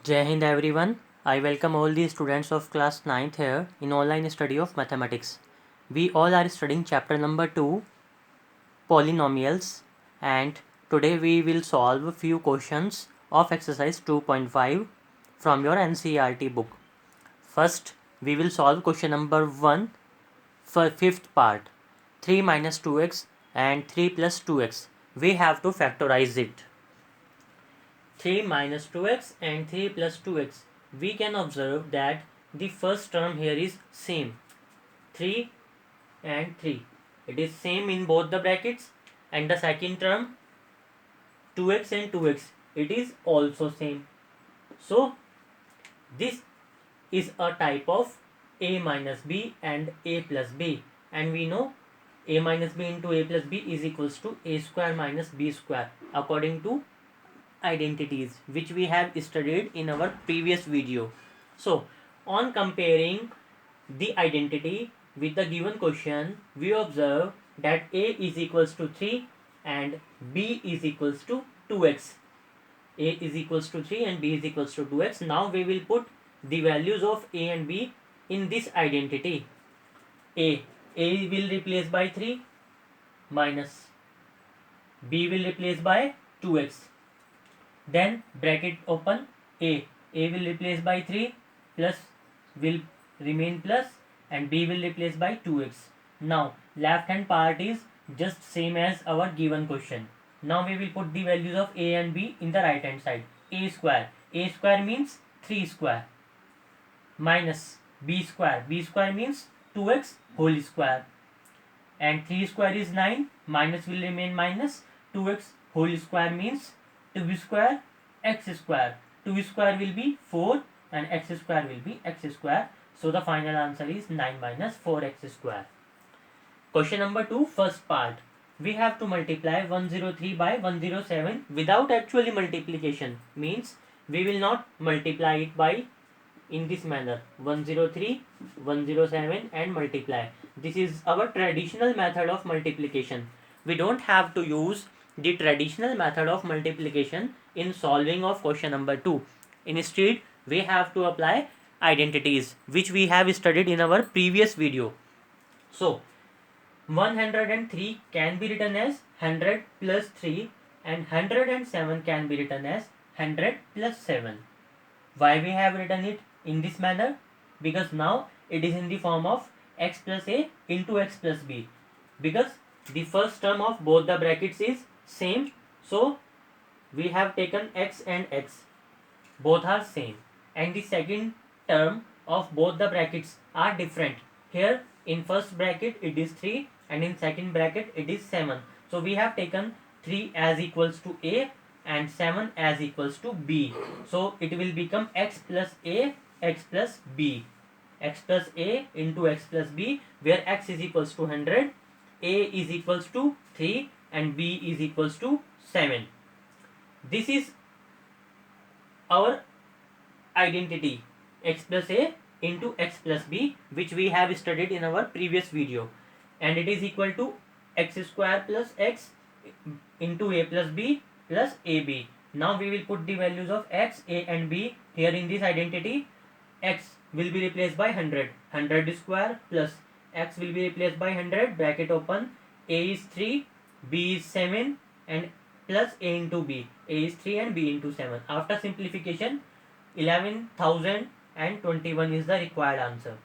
Jai Hind everyone. I welcome all the students of class 9th here in online study of mathematics. We all are studying chapter number 2 polynomials, and today we will solve a few questions of exercise 2.5 from your NCERT book. First, we will solve question number 1 for fifth part, 3 minus 2x and 3 plus 2x. We have to factorize it. 3 minus 2x and 3 plus 2x. We can observe that the first term here is same, 3 and 3. It is same in both the brackets, and the second term 2x and 2x, it is also same. So this is a type of a minus b and a plus b, and we know a minus b into a plus b is equals to a square minus b square according to identities which we have studied in our previous video. So on comparing the identity with the given question, we observe that a is equals to 3 and b is equals to 2x. A is equals to 3 and b is equals to 2x. Now we will put the values of a and b in this identity. A will replace by 3 minus b will replace by 2x. Then bracket open, a will replace by 3 plus will remain plus, and b will replace by 2x. Now left hand part is just same as our given question. Now we will put the values of a and b in the right hand side. A square means 3 square, minus b square means 2x whole square, and 3 square is 9, minus will remain minus, 2x whole square means 2 square x square, 2 square will be 4 and x square will be x square. So the final answer is 9 minus 4x square. Question number 2, first part. We have to multiply 103 by 107 without actually multiplication, means we will not multiply it by in this manner 103 107 and multiply. This is our traditional method of multiplication. We don't have to use the traditional method of multiplication in solving of question number 2. Instead, we have to apply identities which we have studied in our previous video. So 103 can be written as 100 plus 3 and 107 can be written as 100 plus 7. Why we have written it in this manner? Because now it is in the form of x plus a into x plus b, because the first term of both the brackets is same, so we have taken x and x, both are same, and the second term of both the brackets are different. Here in first bracket it is 3 and in second bracket it is 7, so we have taken 3 as equals to a and 7 as equals to b, so it will become x plus a x plus b, x plus a into x plus b, where x is equals to 100, a is equals to 3 and b is equals to 7. This is our identity, x plus a into x plus b, which we have studied in our previous video, and it is equal to x square plus x into a plus b plus ab. Now we will put the values of x, a and b here in this identity. X will be replaced by 100 square plus x will be replaced by 100, bracket open, a is 3, b is 7 and plus a into b, a is 3 and b into 7. After simplification 11,021 is the required answer.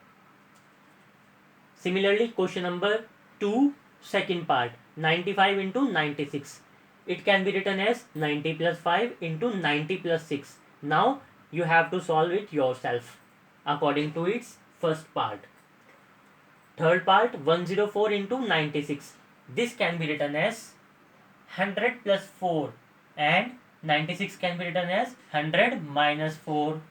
Similarly, question number 2, second part, 95 into 96. It can be written as 90 plus 5 into 90 plus 6. Now you have to solve it yourself according to its first part. Third part, 104 into 96. This can be written as 100 plus 4 and 96 can be written as 100 minus 4.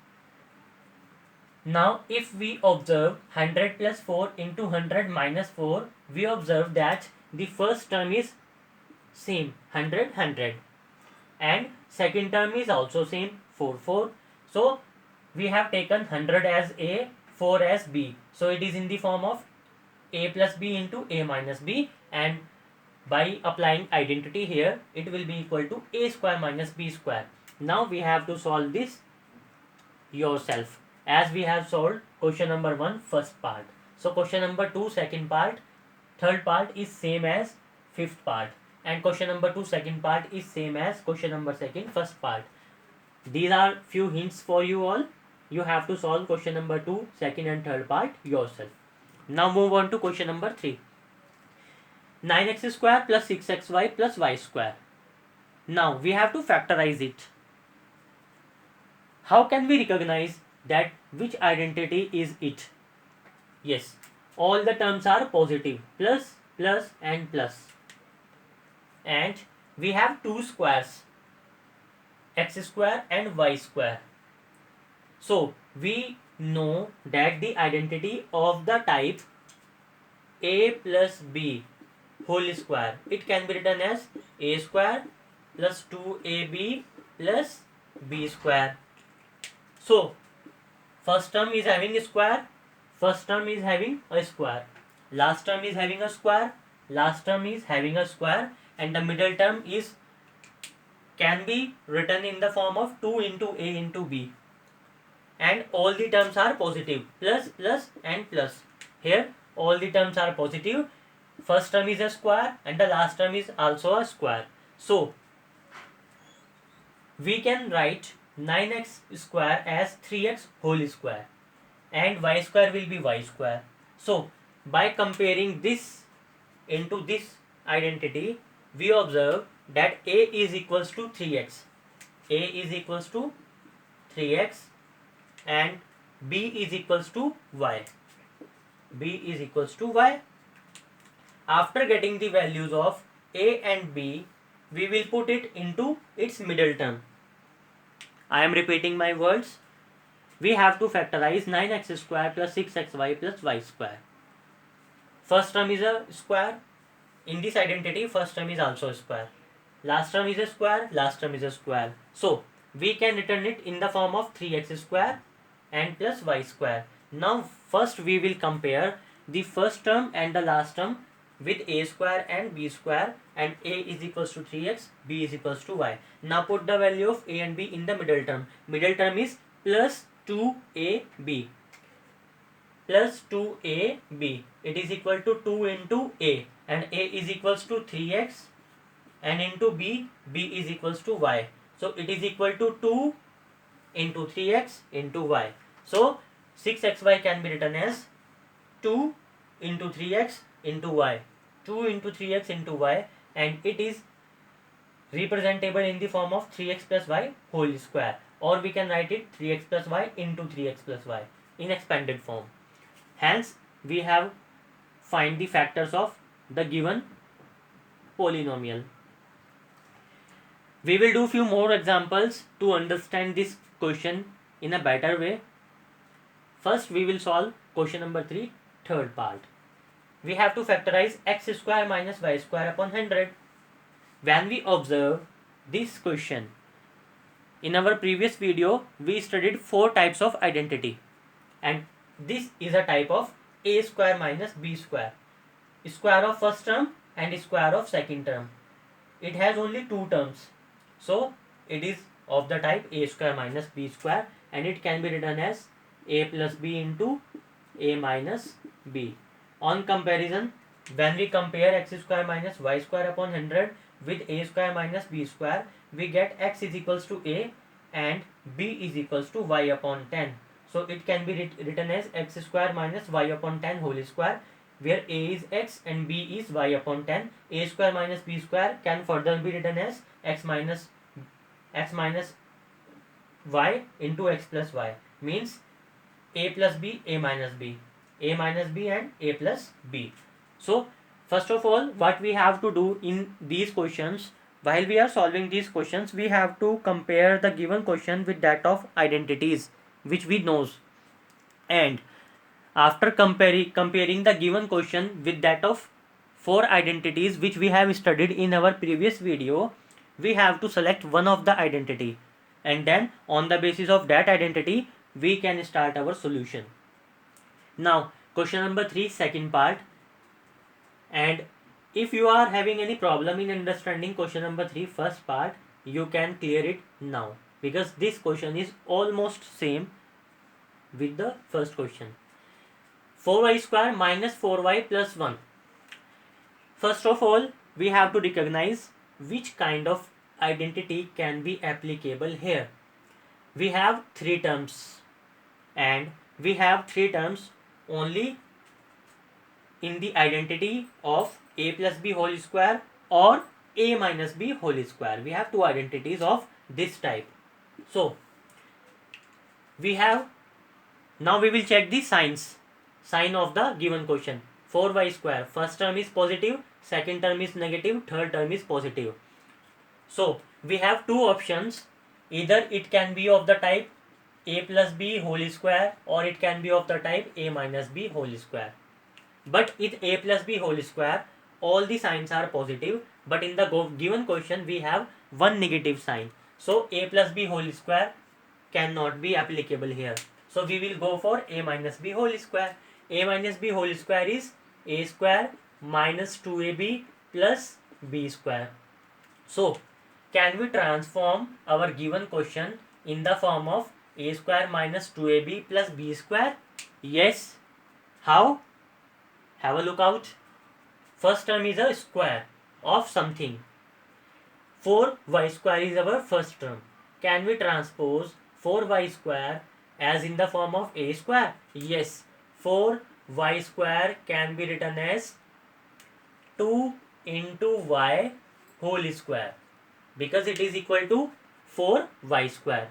Now if we observe 100 plus 4 into 100 minus 4, we observe that the first term is same, 100 and second term is also same, 4. So we have taken 100 as a, 4 as b, so it is in the form of a plus b into a minus b, and by applying identity here it will be equal to a square minus b square. Now we have to solve this yourself, as we have solved question number 1 first part. So question number 2 second part, third part is same as fifth part, and question number 2 second part is same as question number second first part. These are few hints for you all. You have to solve question number 2 second and third part yourself. Now move on to question number 3. 9x square plus 6xy plus y square. Now we have to factorize it. How can we recognize that which identity is it? Yes, all the terms are positive, plus, plus and plus. And we have two squares, x square and y square. So we know that the identity of the type a plus b whole square, it can be written as a square plus 2ab plus b square. So first term is having a square, first term is having a square, last term is having a square, last term is having a square, and the middle term is can be written in the form of 2 into a into b, and all the terms are positive, plus, plus and plus. Here all the terms are positive, first term is a square and the last term is also a square. So we can write 9x square as 3x whole square, and y square will be y square. So by comparing this into this identity, we observe that a is equals to 3x, a is equals to 3x, and b is equals to y, b is equals to y. After getting the values of a and b, we will put it into its middle term. I am repeating my words. We have to factorize 9x square plus 6xy plus y square. First term is a square. In this identity, first term is also a square. Last term is a square, last term is a square. So we can return it in the form of 3x square and plus y square. Now first we will compare the first term and the last term with a square and b square, and a is equals to 3x, b is equals to y. Now put the value of a and b in the middle term. Middle term is plus 2ab, plus 2ab. It is equal to 2 into a, and a is equals to 3x, and into b, b is equals to y. So it is equal to 2 into 3x into y. So 6xy can be written as 2 into 3x into y, 2 into 3x into y, and it is representable in the form of 3x plus y whole square, or we can write it 3x plus y into 3x plus y in expanded form. Hence we have find the factors of the given polynomial. We will do few more examples to understand this question in a better way. First we will solve question number 3 third part. We have to factorize x square minus y square upon 100. When we observe this question, in our previous video we studied 4 types of identity, and this is a type of a square minus b square, square of first term and square of second term. It has only 2 terms, so it is of the type a square minus b square, and it can be written as a plus b into a minus b. On comparison, when we compare x square minus y square upon 100 with a square minus b square, we get x is equals to a and b is equals to y upon 10. So it can be written as x square minus y upon 10 whole square, where a is x and b is y upon 10. A square minus b square can further be written as x minus y into x plus y, means a plus b, a minus b, a minus b and a plus b. So first of all, what we have to do in these questions, while we are solving these questions, we have to compare the given question with that of identities which we knows, and after comparing the given question with that of 4 identities which we have studied in our previous video, we have to select one of the identity, and then on the basis of that identity we can start our solution. Now question number 3 second part, and if you are having any problem in understanding question number 3 first part, you can clear it now, because this question is almost same with the first question. 4y square minus 4y plus 1. First of all, we have to recognize which kind of identity can be applicable here. We have three terms, and we have three terms only in the identity of a plus b whole square or a minus b whole square. We have two identities of this type. So we have, now we will check the sign of the given question. 4y square, first term is positive, second term is negative, third term is positive. So we have two options. Either it can be of the type a plus b whole square, or it can be of the type a minus b whole square. But with a plus b whole square, all the signs are positive, but in the given question we have one negative sign. So a plus b whole square cannot be applicable here. So we will go for a minus b whole square. A minus b whole square is a square minus 2ab plus b square. So can we transform our given question in the form of a square minus 2ab plus b square? Yes. How? Have a look out. First term is a square of something. 4y square is our first term. Can we transpose 4y square as in the form of a square? Yes. 4y square can be written as 2 into y whole square, because it is equal to 4y square.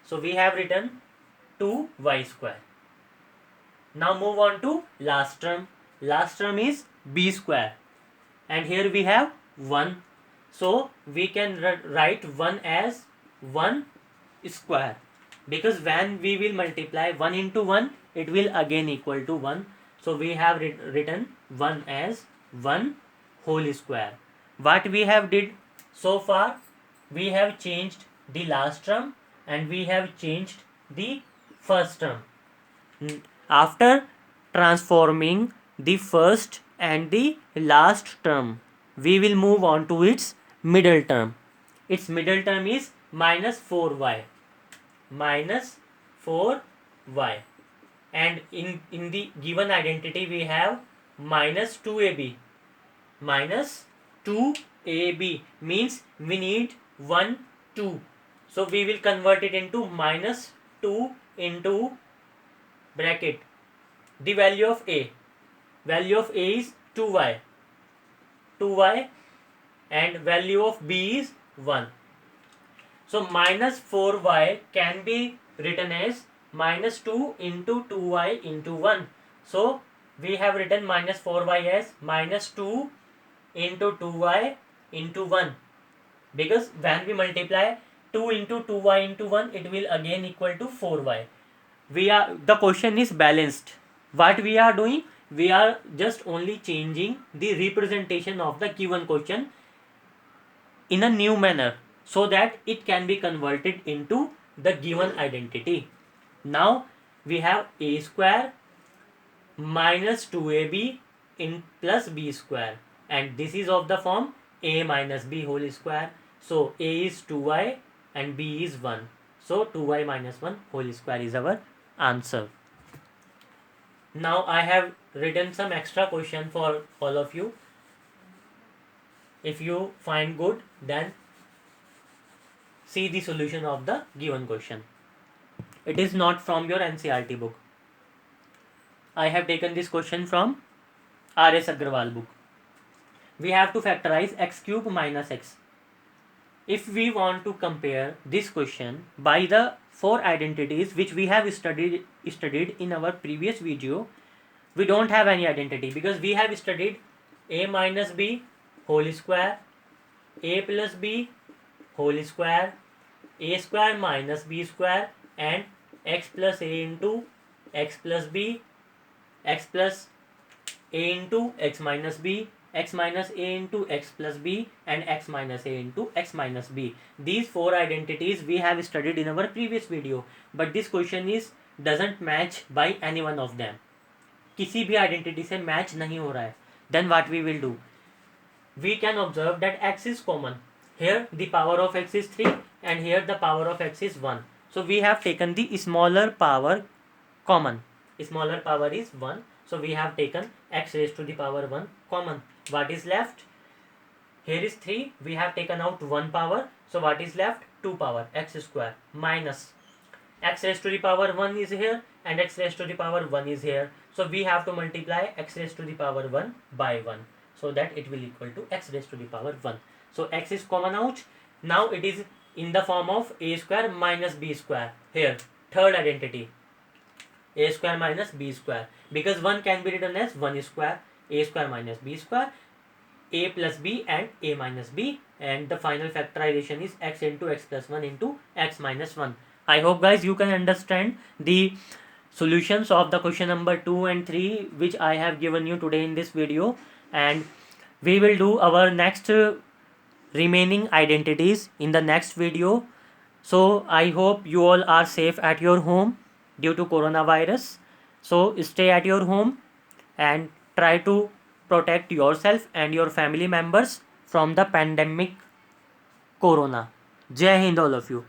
So we have written 2y square. Now move on to last term. Last term is b square, and here we have 1. So we can write 1 as 1 square, because when we will multiply 1 into 1, it will again equal to 1. So we have written 1 as 1 whole square. What we have did so far, we have changed the last term and we have changed the first term. After transforming the first and the last term, we will move on to its middle term. Its middle term is minus 4y. Minus 4y. And in the given identity we have minus 2ab. Minus 2ab means we need 1, 2. So we will convert it into minus 2 into bracket the value of a. Value of a is 2y. 2y, and value of b is 1. So minus 4y can be written as minus 2 into 2y into 1. So we have written minus 4y as minus 2 into 2y into 1, because when we multiply 2 into 2y into 1, it will again equal to 4y. The question is balanced. What we are doing, we are just only changing the representation of the given question in a new manner, so that it can be converted into the given identity. Now we have a square minus 2ab in plus b square, and this is of the form a minus b whole square. So a is 2y and b is 1. So 2y minus 1 whole square is our answer. Now I have written some extra question for all of you. If you find good, then see the solution of the given question. It is not from your NCERT book. I have taken this question from R.S. Agrawal book. We have to factorize x cube minus x. If we want to compare this question by the 4 identities which we have studied in our previous video, we don't have any identity, because we have studied a minus b whole square, a plus b whole square, a square minus b square, and x plus a into x plus b, x plus a into x minus b, x minus a into x plus b, and x minus a into x minus b. These 4 identities we have studied in our previous video, but this question doesn't match by any one of them. किसी भी identity से match नहीं हो रहा है. Then what we will do? We can observe that x is common. Here the power of x is 3 and here the power of x is 1. So we have taken the smaller power common. Smaller power is 1. So we have taken x raised to the power 1 common. What is left? Here is 3. We have taken out 1 power. So what is left? 2 power x square minus x raised to the power 1 is here and x raised to the power 1 is here. So we have to multiply x raised to the power 1 by 1. So that it will equal to x raised to the power 1. So x is common out. Now it is in the form of a square minus b square. Here, third identity. A square minus b square. Because 1 can be written as 1 square. A square minus b square. A plus b and a minus b. And the final factorization is x into x plus 1 into x minus 1. I hope guys you can understand the solutions of the question number 2 and 3 which I have given you today in this video. And we will do our next remaining identities in the next video. So I hope you all are safe at your home due to coronavirus. So stay at your home and try to protect yourself and your family members from the pandemic corona. Jai Hind all of you.